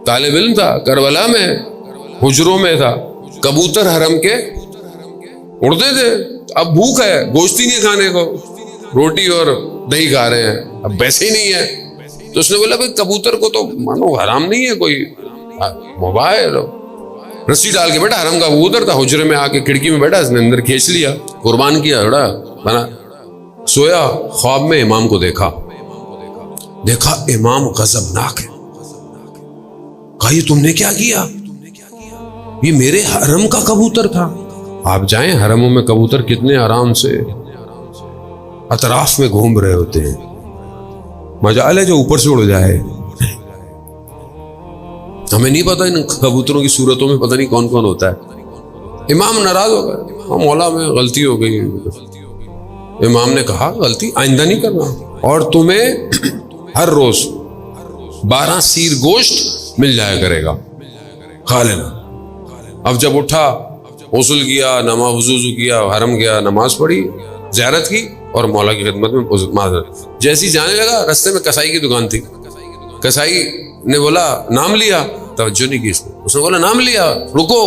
طالب علم تھا کربلا میں، حجروں میں تھا، کبوتر حرم کے اڑتے تھے. اب بھوک ہے، گوشت ہی نہیں کھانے کو، روٹی اور دہی کھا رہے ہیں، اب پیسے ہی نہیں ہے. تو اس نے بولا بھائی کبوتر کو تو مانو حرام نہیں ہے، کوئی مباح ہے. رسی ڈال کے بیٹھا، حرم کا کبوتر تھا، حجرے میں آ کے کھڑکی میں بیٹھا، اس نے اندر کھینچ لیا، قربان کیا، بڑا بنا. سویا، خواب میں امام کو دیکھا امام غضبناک ہے. کہا یہ تم نے کیا کیا؟ یہ میرے حرم کا کبوتر تھا. آپ جائیں حرموں میں کبوتر کتنے آرام سے اطراف میں گھوم رہے ہوتے ہیں، مجال ہے جو اوپر سے اڑ جائے. ہمیں نہیں پتا ان کبوتروں کی صورتوں میں پتہ نہیں کون کون ہوتا ہے. امام ناراض ہو گئے، مولا میں غلطی ہو گئی. امام نے کہا غلطی آئندہ نہیں کرنا، اور تمہیں ہر روز 12 سیر گوشت مل جایا کرے گا، کھا لینا. اب جب اٹھا، غسل کیا، نماز وضو کیا، حرم گیا، نماز پڑھی، زیارت کی اور مولا کی خدمت میں معذرت. جیسی جانے لگا، رستے میں کسائی کی دکان تھی. کسائی نے بولا نام لیا، توجہ نہیں کی اس نے بولا نام لیا، رکو.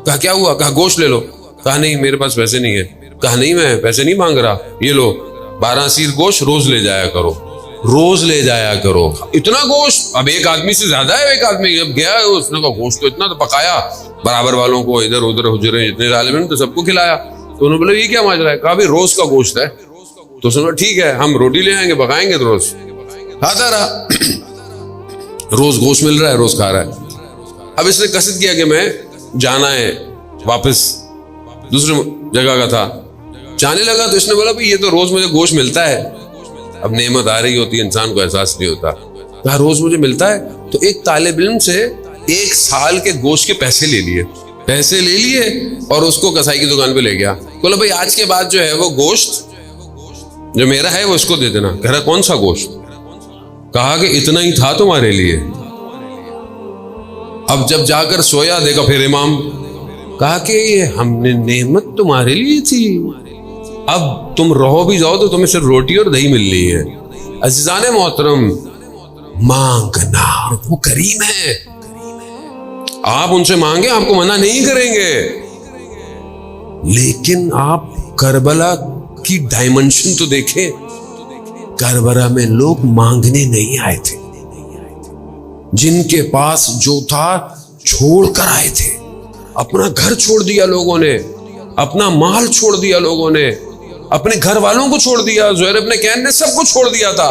کہا کیا ہوا؟ کہا گوشت لے لو. کہا نہیں میرے پاس پیسے نہیں ہے. کہا نہیں میں پیسے نہیں مانگ رہا، یہ لو 12 سیر گوشت روز لے جایا کرو، روز لے جایا کرو. اتنا گوشت؟ اب ایک آدمی سے زیادہ ہے. ایک آدمی اب گیا، اس نے کہا گوشت تو اتنا، تو پکایا، برابر والوں کو ادھر ادھر حجرے جتنے طالب علم تو سب کو کھلایا. تو انہوں نے بولا یہ کیا ماجرا ہے؟ کہا بھی روز کا گوشت ہے. تو اس نے بولا ٹھیک ہے ہم روٹی لے آئیں گے، پکائیں گے تو روز. کھاتا رہا، روز گوشت مل رہا ہے، روز کھا رہا ہے. اب اس نے قصد کیا کہ میں جانا ہے واپس، دوسری جگہ کا تھا. جانے لگا تو اس نے بولا بھی یہ تو روز مجھے گوشت ملتا ہے. اب نعمت آ رہی ہوتی ہے، انسان کو احساس نہیں ہوتا. کہا روز مجھے ملتا ہے. تو ایک طالب علم سے 1 سال کے گوشت کے پیسے لے لیے اور اس کو کسائی کی دکان پہ لے گیا. بولا بھائی آج کے بعد جو ہے وہ گوشت جو میرا ہے وہ اس کو دے دینا. کہہ رہا کون سا گوشت؟ کہا کہ اتنا ہی تھا تمہارے لیے. اب جب جا کر سویا، دیکھا پھر امام. کہا کہ یہ ہم نے نعمت تمہارے لیے تھی، اب تم رہو بھی جاؤ تو تمہیں صرف روٹی اور دہی مل رہی ہے. عزیزان محترم، مانگنا، وہ کریم ہے. آپ ان سے مانگیں، آپ کو منع نہیں کریں گے، لیکن آپ کربلا کی ڈائمنشن تو دیکھیں. کربلا میں لوگ مانگنے نہیں آئے تھے، جن کے پاس جو تھا چھوڑ کر آئے تھے. اپنا گھر چھوڑ دیا لوگوں نے، اپنا مال چھوڑ دیا لوگوں نے، اپنے گھر والوں کو چھوڑ دیا. زہیر ابن کین نے سب کو چھوڑ دیا تھا.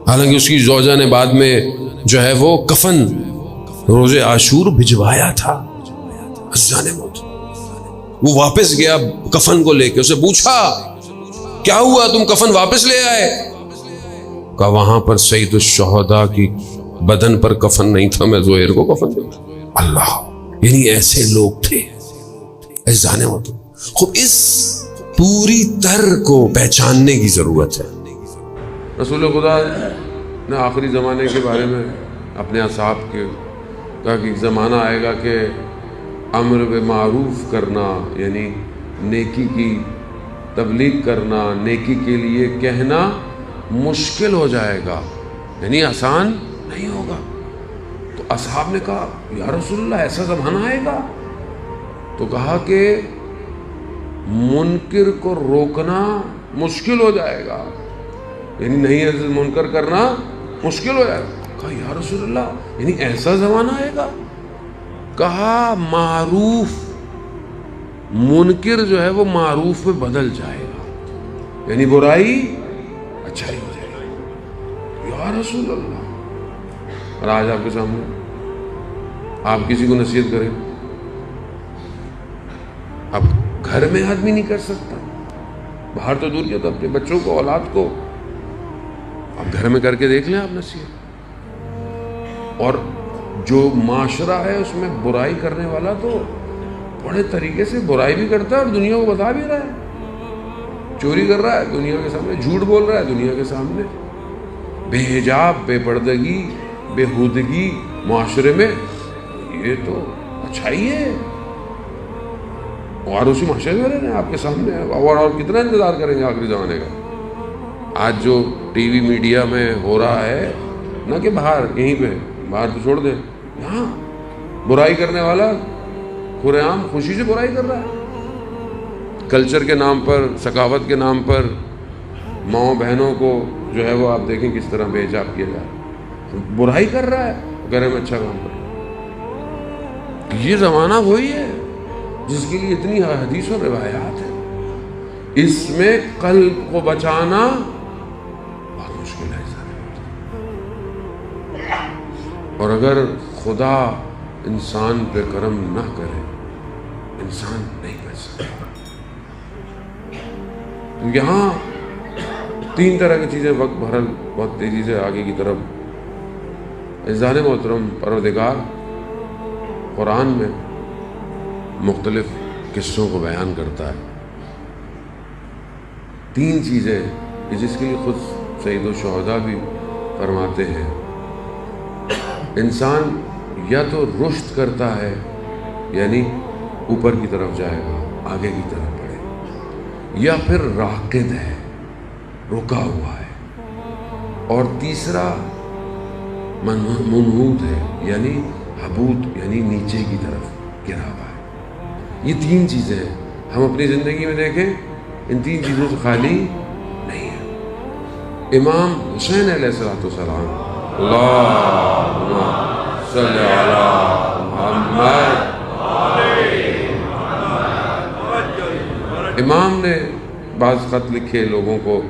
حالانکہ اس کی زوجہ نے بعد میں جو ہے وہ کفن روز عاشور بھجوایا تھا. وہ واپس گیا کفن کو لے کے، اسے پوچھا کیا ہوا تم کفن واپس لے آئے؟ کہا وہاں پر سید الشہداء کی بدن پر کفن نہیں تھا، میں زہیر کو کفن دوں. اللہ، یعنی ایسے لوگ تھے. ایزانے ہوتے. خوب اس پوری تر کو پہچاننے کی ضرورت ہے. رسول خدا نے آخری زمانے کے بارے میں اپنے اصحاب کے کہا کہ ایک زمانہ آئے گا کہ امر بالمعروف کرنا، یعنی نیکی کی تبلیغ کرنا، نیکی کے لیے کہنا مشکل ہو جائے گا، یعنی آسان نہیں ہوگا. تو اصحاب نے کہا یا رسول اللہ ایسا زمانہ آئے گا؟ تو کہا کہ منکر کو روکنا مشکل ہو جائے گا، یعنی نہیں منکر کرنا مشکل ہو جائے گا. کہا یا رسول اللہ یعنی ایسا زمانہ آئے گا؟ کہا معروف، منکر جو ہے وہ معروف میں بدل جائے گا، یعنی برائی اچھائی ہو جائے گی. یا رسول اللہ. اور آج آپ کے سامنے آپ کسی کو نصیحت کریں، اب گھر میں آدمی نہیں کر سکتا، باہر تو دور کیا تو اپنے بچوں کو، اولاد کو اب گھر میں کر کے دیکھ لیں آپ نصیحت. اور جو معاشرہ ہے اس میں برائی کرنے والا تو بڑے طریقے سے برائی بھی کرتا ہے اور دنیا کو بتا بھی رہا ہے. چوری کر رہا ہے دنیا کے سامنے، جھوٹ بول رہا ہے دنیا کے سامنے، بے حجاب، بے پردگی، بے ہودگی معاشرے میں، یہ تو اچھائی ہے. اور اسی معاشرے میں رہنے آپ کے سامنے، اور کتنا انتظار کریں گے آخری زمانے کا. آج جو ٹی وی میڈیا میں ہو رہا ہے، نہ کہ باہر کہیں پہ، باہر تو چھوڑ دیں، یہاں برائی کرنے والا کھلے عام خوشی سے برائی کر رہا ہے، کلچر کے نام پر، ثقافت کے نام پر ماؤں بہنوں کو جو ہے وہ آپ دیکھیں کس طرح بے حجاب کیا جا رہا ہے، برائی کر رہا ہے، گھر میں اچھا کام کر رہا ہے۔ یہ زمانہ وہی ہے جس کے لیے اتنی حدیث و روایات ہیں، اس میں قلب کو بچانا بہت مشکل ہے۔ اور اگر خدا انسان پہ کرم نہ کرے، انسان نہیں بچ سکتا۔ یہاں تین طرح کی چیزیں وقت بہرحال بہت تیزی سے آگے کی طرف، عزیزان محترم، پروردگار قرآن میں مختلف قصوں کو بیان کرتا ہے۔ تین چیزیں جس کے لیے خود سید الشہداء بھی فرماتے ہیں، انسان یا تو رشد کرتا ہے یعنی اوپر کی طرف جائے گا، آگے کی طرف بڑھے، یا پھر راکد ہے، رکا ہوا ہے، اور تیسرا منحوت ہے یعنی حبوط یعنی نیچے کی طرف گرا ہوا ہے۔ یہ تین چیزیں ہیں، ہم اپنی زندگی میں دیکھیں ان تین چیزوں سے خالی نہیں ہے۔ امام حسین علیہ السلام، اللہم صلی علی محمد، امام نے بعض خط لکھے لوگوں کو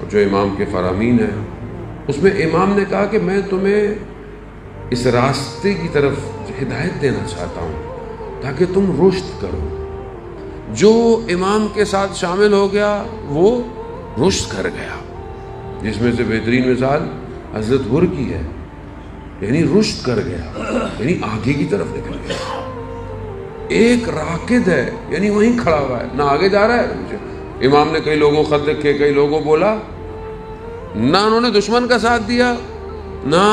جو امام کے فرامین ہیں، اس میں امام نے کہا کہ میں تمہیں اس راستے کی طرف ہدایت دینا چاہتا ہوں تاکہ تم رشد کرو۔ جو امام کے ساتھ شامل ہو گیا وہ رشد کر گیا، جس میں سے بہترین مثال حضرت غر کی ہے، یعنی رشد کر گیا یعنی آگے کی طرف نکل گیا۔ ایک راکد ہے یعنی وہیں کھڑا ہوا ہے، نہ آگے جا رہا ہے۔ امام نے کئی لوگوں خط لکھے، کئی لوگوں بولا، نہ انہوں نے دشمن کا ساتھ دیا نہ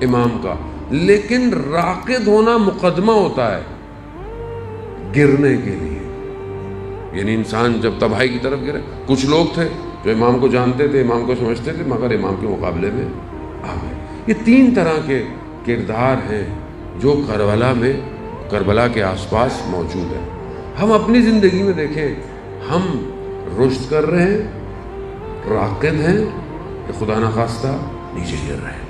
امام کا، لیکن راکد ہونا مقدمہ ہوتا ہے گرنے کے لیے، یعنی انسان جب تباہی کی طرف گرے۔ کچھ لوگ تھے جو امام کو جانتے تھے، امام کو سمجھتے تھے، مگر امام کے مقابلے میں آ گئے۔ یہ تین طرح کے کردار ہیں جو کربلا کے آس پاس موجود ہیں۔ ہم اپنی زندگی میں دیکھیں، ہم رشد کر رہے ہیں، راکد ہیں، کہ خدا نخواستہ نیچے گر رہے ہیں۔